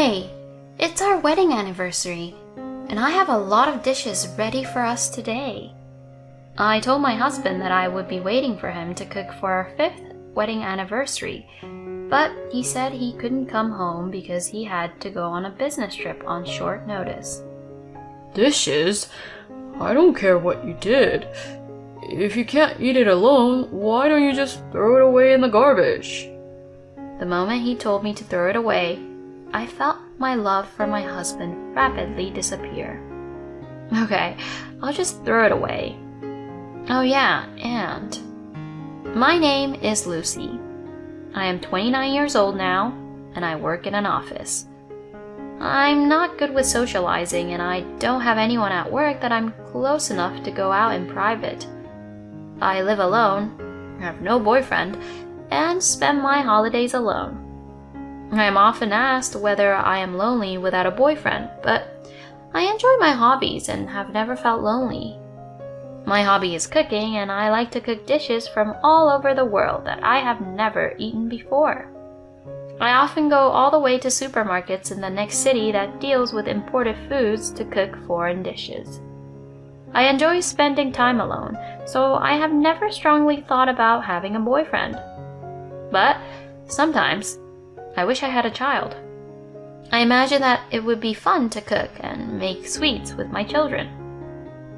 Hey, it's our wedding anniversary, and I have a lot of dishes ready for us today. I told my husband that I would be waiting for him to cook for our 5th wedding anniversary, but he said he couldn't come home because he had to go on a business trip on short notice. Dishes? I don't care what you did. If you can't eat it alone, why don't you just throw it away in the garbage? The moment he told me to throw it away, I felt my love for my husband rapidly disappear. Okay, I'll just throw it away. Oh yeah, and my name is Lucy. I am 29 years old now, and I work in an office. I'm not good with socializing, and I don't have anyone at work that I'm close enough to go out in private. I live alone, have no boyfriend, and spend my holidays alone. I am often asked whether I am lonely without a boyfriend, but I enjoy my hobbies and have never felt lonely. My hobby is cooking, and I like to cook dishes from all over the world that I have never eaten before. I often go all the way to supermarkets in the next city that deals with imported foods to cook foreign dishes. I enjoy spending time alone, so I have never strongly thought about having a boyfriend. But sometimes, I wish I had a child. I imagine that it would be fun to cook and make sweets with my children.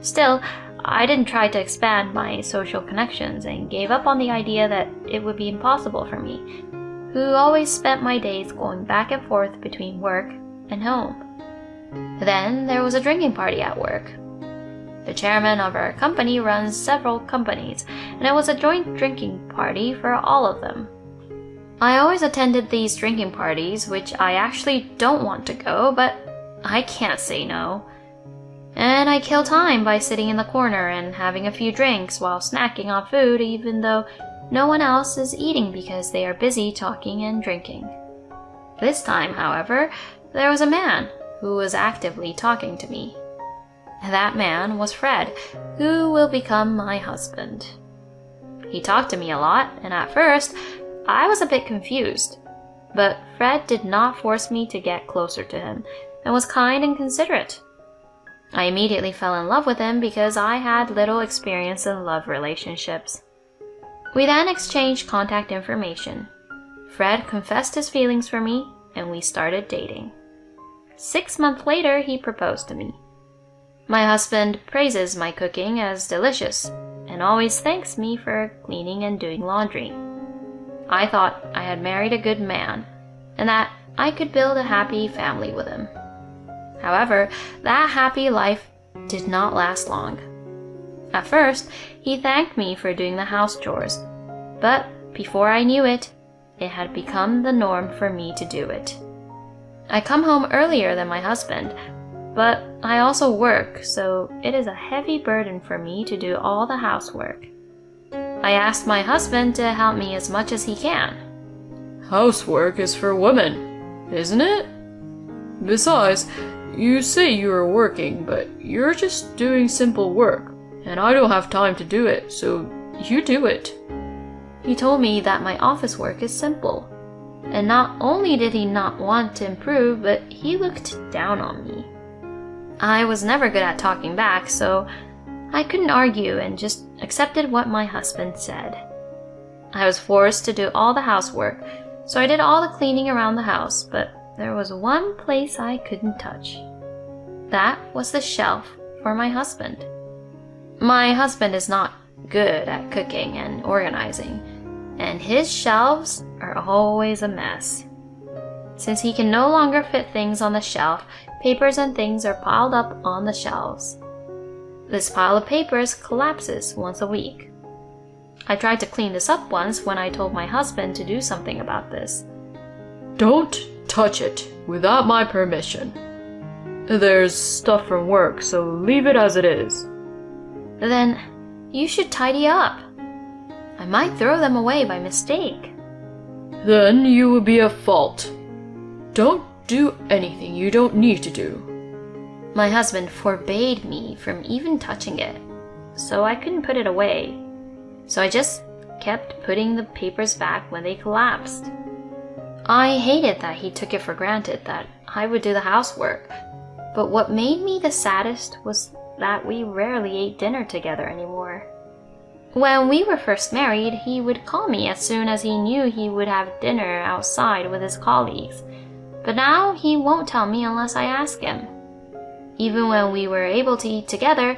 Still, I didn't try to expand my social connections and gave up on the idea that it would be impossible for me, who always spent my days going back and forth between work and home. Then there was a drinking party at work. The chairman of our company runs several companies, and it was a joint drinking party for all of them. I always attended these drinking parties, which I actually don't want to go, but I can't say no. And I kill time by sitting in the corner and having a few drinks while snacking on food, even though no one else is eating because they are busy talking and drinking. This time, however, there was a man who was actively talking to me. That man was Fred, who will become my husband. He talked to me a lot, and at first, I was a bit confused, but Fred did not force me to get closer to him and was kind and considerate. I immediately fell in love with him because I had little experience in love relationships. We then exchanged contact information. Fred confessed his feelings for me, and we started dating. 6 months later, he proposed to me. My husband praises my cooking as delicious and always thanks me for cleaning and doing laundry. I thought I had married a good man and that I could build a happy family with him. However, that happy life did not last long. At first, he thanked me for doing the house chores, but before I knew it, it had become the norm for me to do it. I come home earlier than my husband, but I also work, so it is a heavy burden for me to do all the housework. I asked my husband to help me as much as he can. Housework is for women, isn't it? Besides, you say you are working, but you're just doing simple work, and I don't have time to do it, so you do it. He told me that my office work is simple, and not only did he not want to improve, but he looked down on me. I was never good at talking back, so I couldn't argue and just accepted what my husband said. I was forced to do all the housework, so I did all the cleaning around the house, but there was one place I couldn't touch. That was the shelf for my husband. My husband is not good at cooking and organizing, and his shelves are always a mess. Since he can no longer fit things on the shelf, papers and things are piled up on the shelves. This pile of papers collapses once a week. I tried to clean this up once when I told my husband to do something about this. Don't touch it without my permission. There's stuff from work, so leave it as it is. Then you should tidy up. I might throw them away by mistake. Then you will be at fault. Don't do anything you don't need to do. My husband forbade me from even touching it, so I couldn't put it away. So I just kept putting the papers back when they collapsed. I hated that he took it for granted that I would do the housework, but what made me the saddest was that we rarely ate dinner together anymore. When we were first married, he would call me as soon as he knew he would have dinner outside with his colleagues, but now he won't tell me unless I ask him. Even when we were able to eat together,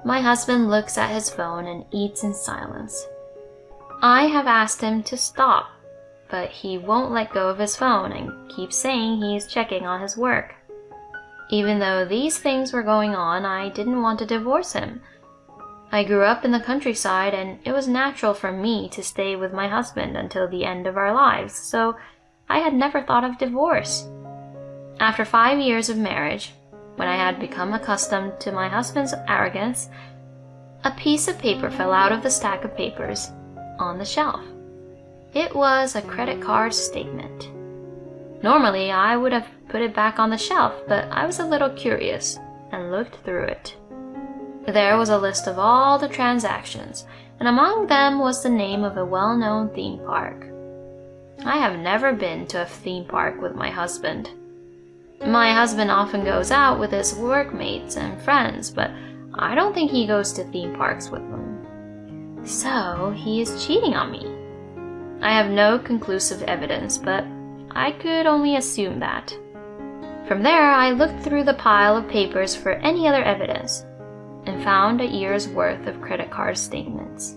my husband looks at his phone and eats in silence. I have asked him to stop, but he won't let go of his phone and keeps saying he is checking on his work. Even though these things were going on, I didn't want to divorce him. I grew up in the countryside, and it was natural for me to stay with my husband until the end of our lives, so I had never thought of divorce. After 5 years of marriage, when I had become accustomed to my husband's arrogance, a piece of paper fell out of the stack of papers on the shelf. It was a credit card statement. Normally, I would have put it back on the shelf, but I was a little curious and looked through it. There was a list of all the transactions, and among them was the name of a well-known theme park. I have never been to a theme park with my husband. My husband often goes out with his workmates and friends, but I don't think he goes to theme parks with them. So he is cheating on me. I have no conclusive evidence, but I could only assume that. From there, I looked through the pile of papers for any other evidence and found a year's worth of credit card statements.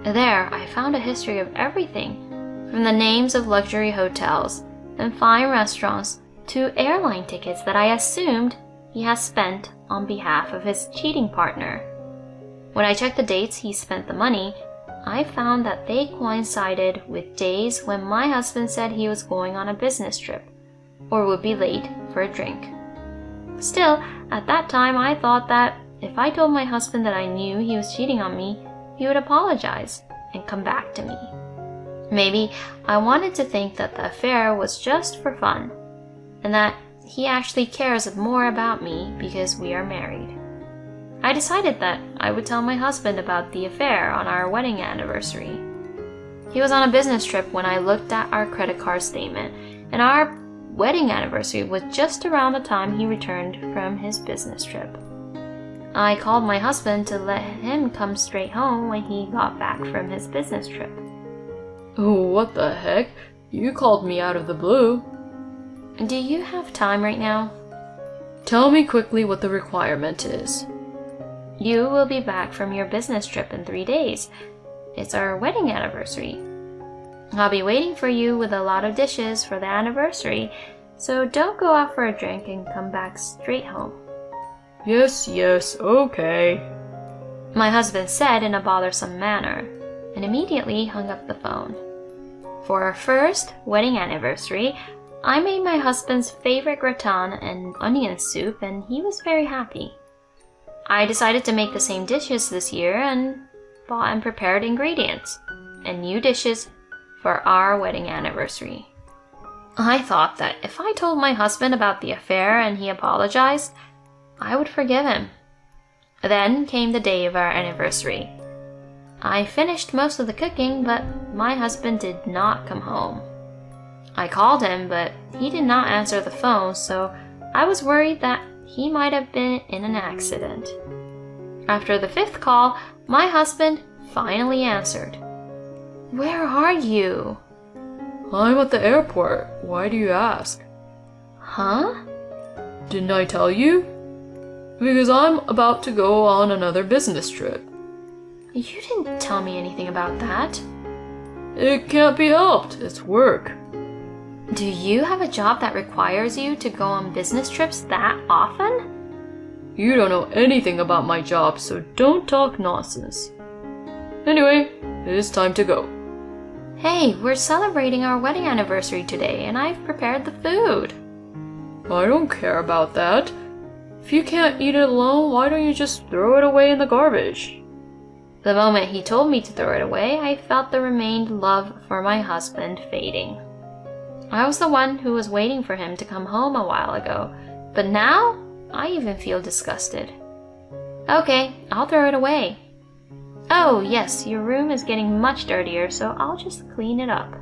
There, I found a history of everything, from the names of luxury hotels and fine restaurants to airline tickets that I assumed he has spent on behalf of his cheating partner. When I checked the dates he spent the money, I found that they coincided with days when my husband said he was going on a business trip or would be late for a drink. Still, at that time I thought that if I told my husband that I knew he was cheating on me, he would apologize and come back to me. Maybe I wanted to think that the affair was just for fun, and that he actually cares more about me because we are married. I decided that I would tell my husband about the affair on our wedding anniversary. He was on a business trip when I looked at our credit card statement, and our wedding anniversary was just around the time he returned from his business trip. I called my husband to let him come straight home when he got back from his business trip. Oh, what the heck? You called me out of the blue. Do you have time right now? Tell me quickly what the requirement is. You will be back from your business trip in 3 days. It's our wedding anniversary. I'll be waiting for you with a lot of dishes for the anniversary, so don't go out for a drink and come back straight home. Yes, okay. My husband said in a bothersome manner, and immediately hung up the phone. For our first wedding anniversary, I made my husband's favorite gratin and onion soup, and he was very happy. I decided to make the same dishes this year and bought and prepared ingredients and new dishes for our wedding anniversary. I thought that if I told my husband about the affair and he apologized, I would forgive him. Then came the day of our anniversary. I finished most of the cooking, but my husband did not come home. I called him, but he did not answer the phone, so I was worried that he might have been in an accident. After the 5th call, my husband finally answered. Where are you? I'm at the airport. Why do you ask? Huh? Didn't I tell you? Because I'm about to go on another business trip. You didn't tell me anything about that. It can't be helped. It's work. Do you have a job that requires you to go on business trips that often? You don't know anything about my job, so don't talk nonsense. Anyway, it is time to go. Hey, we're celebrating our wedding anniversary today, and I've prepared the food. I don't care about that. If you can't eat it alone, why don't you just throw it away in the garbage? The moment he told me to throw it away, I felt the remained love for my husband fading. I was the one who was waiting for him to come home a while ago, but now I even feel disgusted. Okay, I'll throw it away. Oh, yes, your room is getting much dirtier, so I'll just clean it up.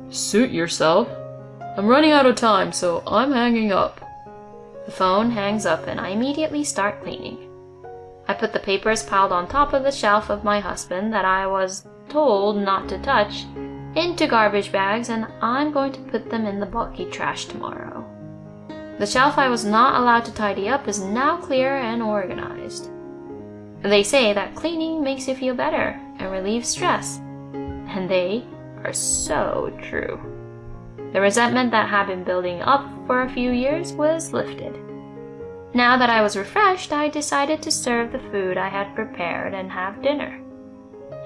Suit yourself. I'm running out of time, so I'm hanging up. The phone hangs up and I immediately start cleaning. I put the papers piled on top of the shelf of my husband that I was told not to touch into garbage bags, and I'm going to put them in the bulky trash tomorrow. The shelf I was not allowed to tidy up is now clear and organized. They say that cleaning makes you feel better and relieves stress, and they are so true. The resentment that had been building up for a few years was lifted. Now that I was refreshed, I decided to serve the food I had prepared and have dinner.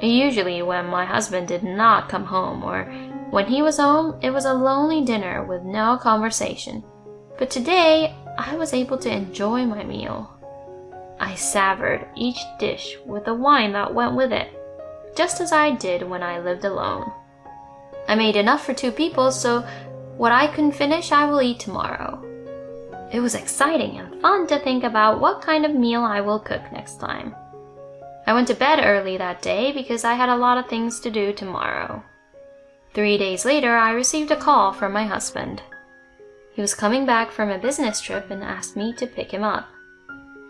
Usually when my husband did not come home, or when he was home, it was a lonely dinner with no conversation. But today, I was able to enjoy my meal. I savored each dish with the wine that went with it, just as I did when I lived alone. I made enough for 2 people, so what I couldn't finish I will eat tomorrow. It was exciting and fun to think about what kind of meal I will cook next time. I went to bed early that day because I had a lot of things to do tomorrow. 3 days later, I received a call from my husband. He was coming back from a business trip and asked me to pick him up.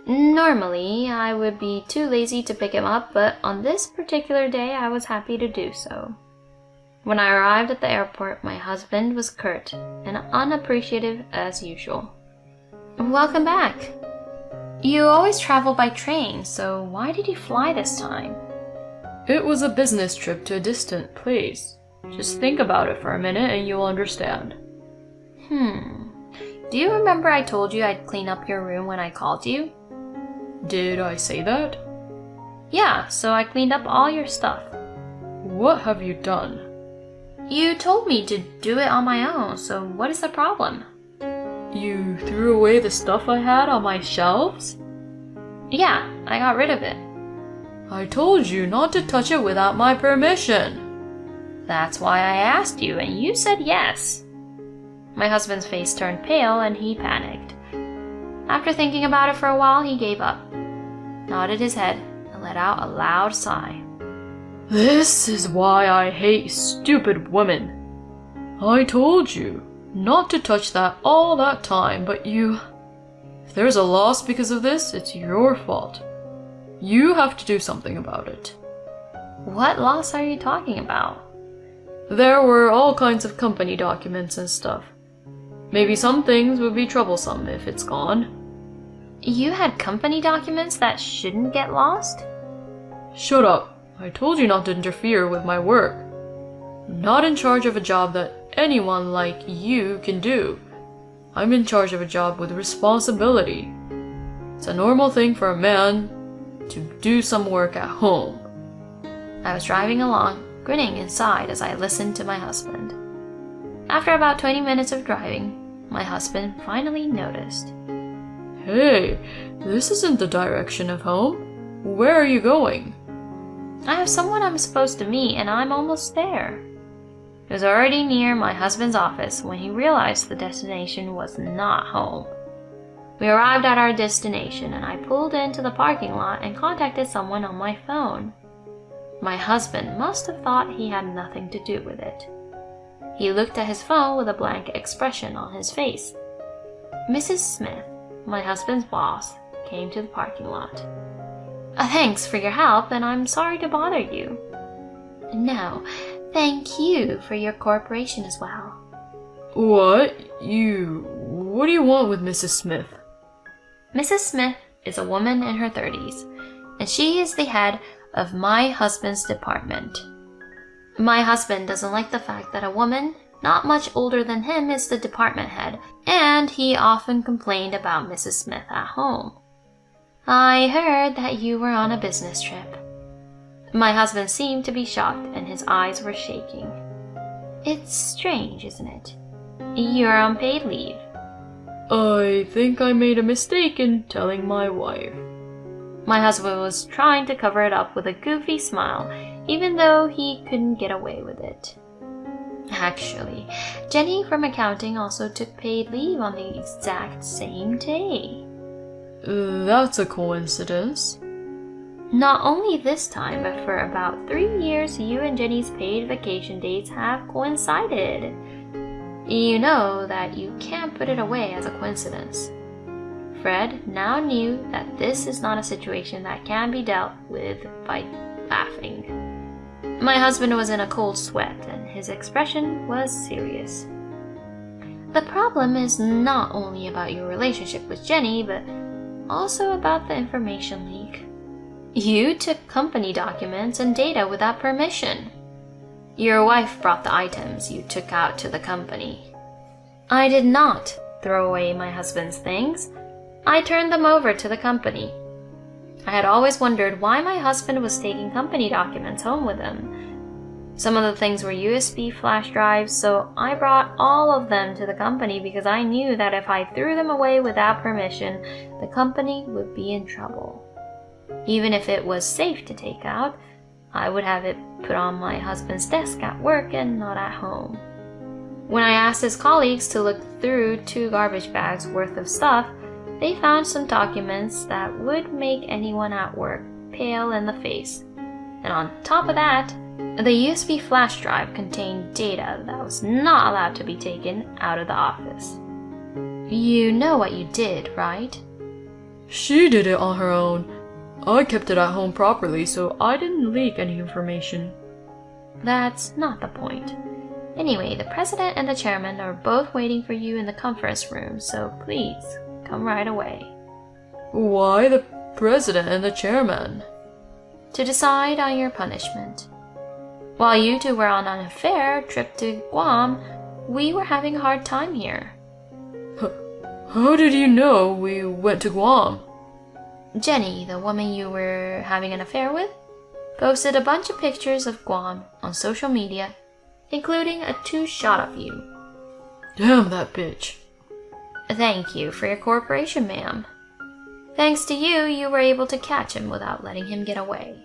Normally, I would be too lazy to pick him up, but on this particular day, I was happy to do so. When I arrived at the airport, my husband was curt and unappreciative as usual. Welcome back. You always travel by train, so why did you fly this time? It was a business trip to a distant place. Just think about it for a minute and you'll understand. Do you remember I told you I'd clean up your room when I called you? Did I say that? Yeah, so I cleaned up all your stuff. What have you done? You told me to do it on my own, so what is the problem? You threw away the stuff I had on my shelves? Yeah, I got rid of it. I told you not to touch it without my permission. That's why I asked you, and you said yes. My husband's face turned pale and he panicked. After thinking about it for a while, he gave up, nodded his head, and let out a loud sigh. This is why I hate stupid women. I told you not to touch that all that time, but you... If there's a loss because of this, it's your fault. You have to do something about it. What loss are you talking about? There were all kinds of company documents and stuff. Maybe some things would be troublesome if it's gone. You had company documents that shouldn't get lost? Shut up. I told you not to interfere with my work. I'm not in charge of a job that anyone like you can do. I'm in charge of a job with responsibility. It's a normal thing for a man to do some work at home. I was driving along, grinning inside as I listened to my husband. After about 20 minutes of driving, my husband finally noticed. Hey, this isn't the direction of home. Where are you going? I have someone I'm supposed to meet and I'm almost there. It was already near my husband's office when he realized the destination was not home. We arrived at our destination and I pulled into the parking lot and contacted someone on my phone. My husband must have thought he had nothing to do with it. He looked at his phone with a blank expression on his face. Mrs. Smith, my husband's boss, came to the parking lot. Thanks for your help, and I'm sorry to bother you. No, thank you for your cooperation as well. What do you want with Mrs. Smith? Mrs. Smith is a woman in her 30s, and she is the head of my husband's department. My husband doesn't like the fact that a woman not much older than him is the department head, and he often complained about Mrs. Smith at home. I heard that you were on a business trip. My husband seemed to be shocked and his eyes were shaking. It's strange, isn't it? You're on paid leave. I think I made a mistake in telling my wife. My husband was trying to cover it up with a goofy smile, even though he couldn't get away with it. Actually, Jenny from accounting also took paid leave on the exact same day. That's a coincidence. Not only this time, but for about 3 years, you and Jenny's paid vacation dates have coincided. You know that you can't put it away as a coincidence. Fred now knew that this is not a situation that can be dealt with by laughing. My husband was in a cold sweat, and his expression was serious. The problem is not only about your relationship with Jenny, but also about the information leak. You took company documents and data without permission. Your wife brought the items you took out to the company. I did not throw away my husband's things. I turned them over to the company. I had always wondered why my husband was taking company documents home with him. Some of the things were USB flash drives, so I brought all of them to the company because I knew that if I threw them away without permission, the company would be in trouble. Even if it was safe to take out, I would have it put on my husband's desk at work and not at home. When I asked his colleagues to look through 2 garbage bags worth of stuff, they found some documents that would make anyone at work pale in the face. And on top of that, the USB flash drive contained data that was not allowed to be taken out of the office. You know what you did, right? She did it on her own. I kept it at home properly, so I didn't leak any information. That's not the point. Anyway, the president and the chairman are both waiting for you in the conference room, so please, come right away. Why the president and the chairman? To decide on your punishment. While you two were on an affair trip to Guam, we were having a hard time here. How did you know we went to Guam? Jenny, the woman you were having an affair with, posted a bunch of pictures of Guam on social media, including a 2-shot of you. Damn that bitch. Thank you for your cooperation, ma'am. Thanks to you, you were able to catch him without letting him get away.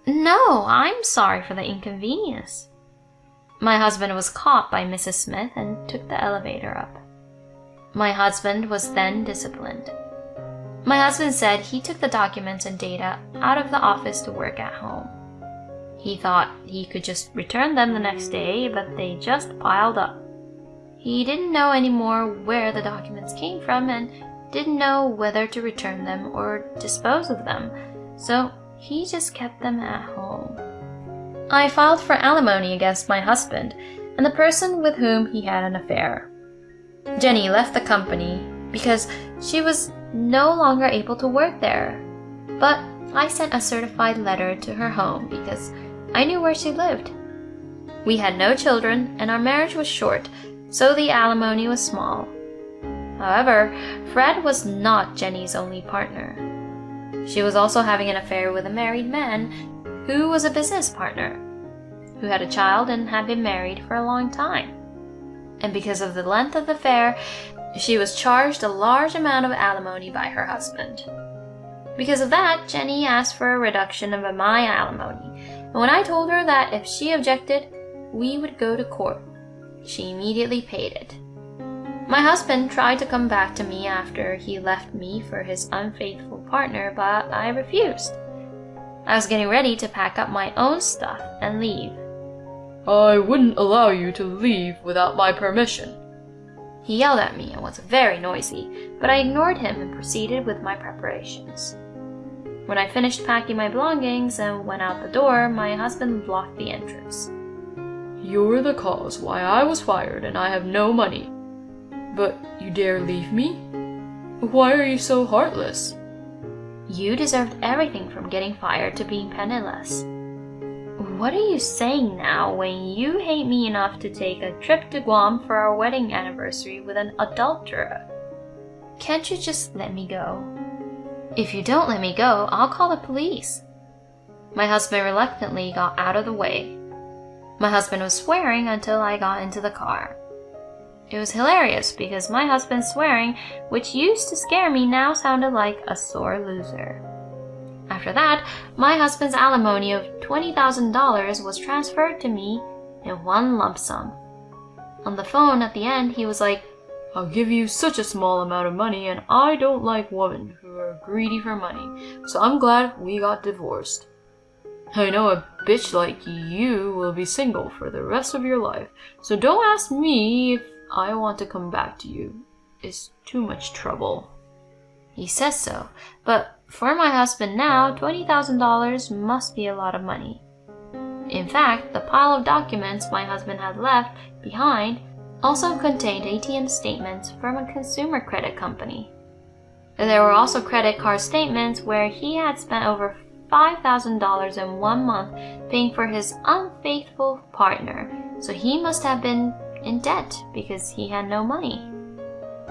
No, I'm sorry for the inconvenience. My husband was caught by Mrs. Smith and took the elevator up. My husband was then disciplined. My husband said he took the documents and data out of the office to work at home. He thought he could just return them the next day, but they just piled up. He didn't know anymore where the documents came from and didn't know whether to return them or dispose of them, so he just kept them at home. I filed for alimony against my husband and the person with whom he had an affair. Jenny left the company because she was no longer able to work there, but I sent a certified letter to her home because I knew where she lived. We had no children and our marriage was short, so the alimony was small. However, Fred was not Jenny's only partner. She was also having an affair with a married man who was a business partner, who had a child and had been married for a long time. And because of the length of the affair, she was charged a large amount of alimony by her husband. Because of that, Jenny asked for a reduction of my alimony, and when I told her that if she objected, we would go to court, she immediately paid it. My husband tried to come back to me after he left me for his unfaithful partner, but I refused. I was getting ready to pack up my own stuff and leave. I wouldn't allow you to leave without my permission. He yelled at me and was very noisy, but I ignored him and proceeded with my preparations. When I finished packing my belongings and went out the door, my husband blocked the entrance. You're the cause why I was fired and I have no money. But you dare leave me? Why are you so heartless? You deserved everything from getting fired to being penniless. What are you saying now when you hate me enough to take a trip to Guam for our wedding anniversary with an adulterer? Can't you just let me go? If you don't let me go, I'll call the police. My husband reluctantly got out of the way. My husband was swearing until I got into the car. It was hilarious because my husband's swearing, which used to scare me, now sounded like a sore loser. After that, my husband's alimony of $20,000 was transferred to me in one lump sum. On the phone at the end, he was like, I'll give you such a small amount of money, and I don't like women who are greedy for money, so I'm glad we got divorced. I know a bitch like you will be single for the rest of your life, so don't ask me if I want to come back to you. It's too much trouble." He says so, but for my husband now, $20,000 must be a lot of money. In fact, the pile of documents my husband had left behind also contained ATM statements from a consumer credit company. There were also credit card statements where he had spent over $5,000 in 1 month paying for his unfaithful partner, so he must have been in debt because he had no money.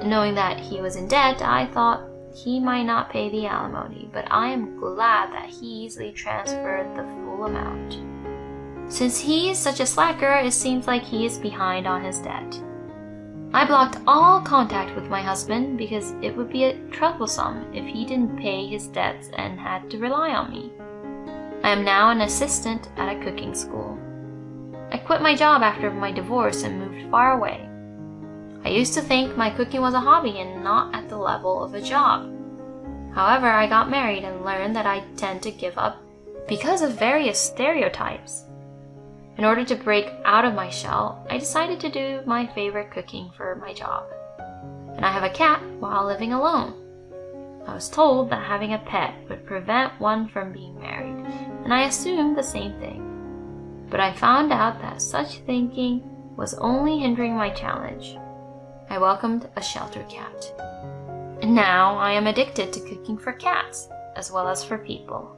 Knowing that he was in debt, I thought he might not pay the alimony, but I am glad that he easily transferred the full amount. Since he is such a slacker, it seems like he is behind on his debt. I blocked all contact with my husband because it would be troublesome if he didn't pay his debts and had to rely on me. I am now an assistant at a cooking school. I quit my job after my divorce and moved far away. I used to think my cooking was a hobby and not at the level of a job. However, I got married and learned that I tend to give up because of various stereotypes. In order to break out of my shell, I decided to do my favorite cooking for my job. And I have a cat while living alone. I was told that having a pet would prevent one from being married, and I assumed the same thing. But I found out that such thinking was only hindering my challenge. I welcomed a shelter cat. And now I am addicted to cooking for cats, as well as for people.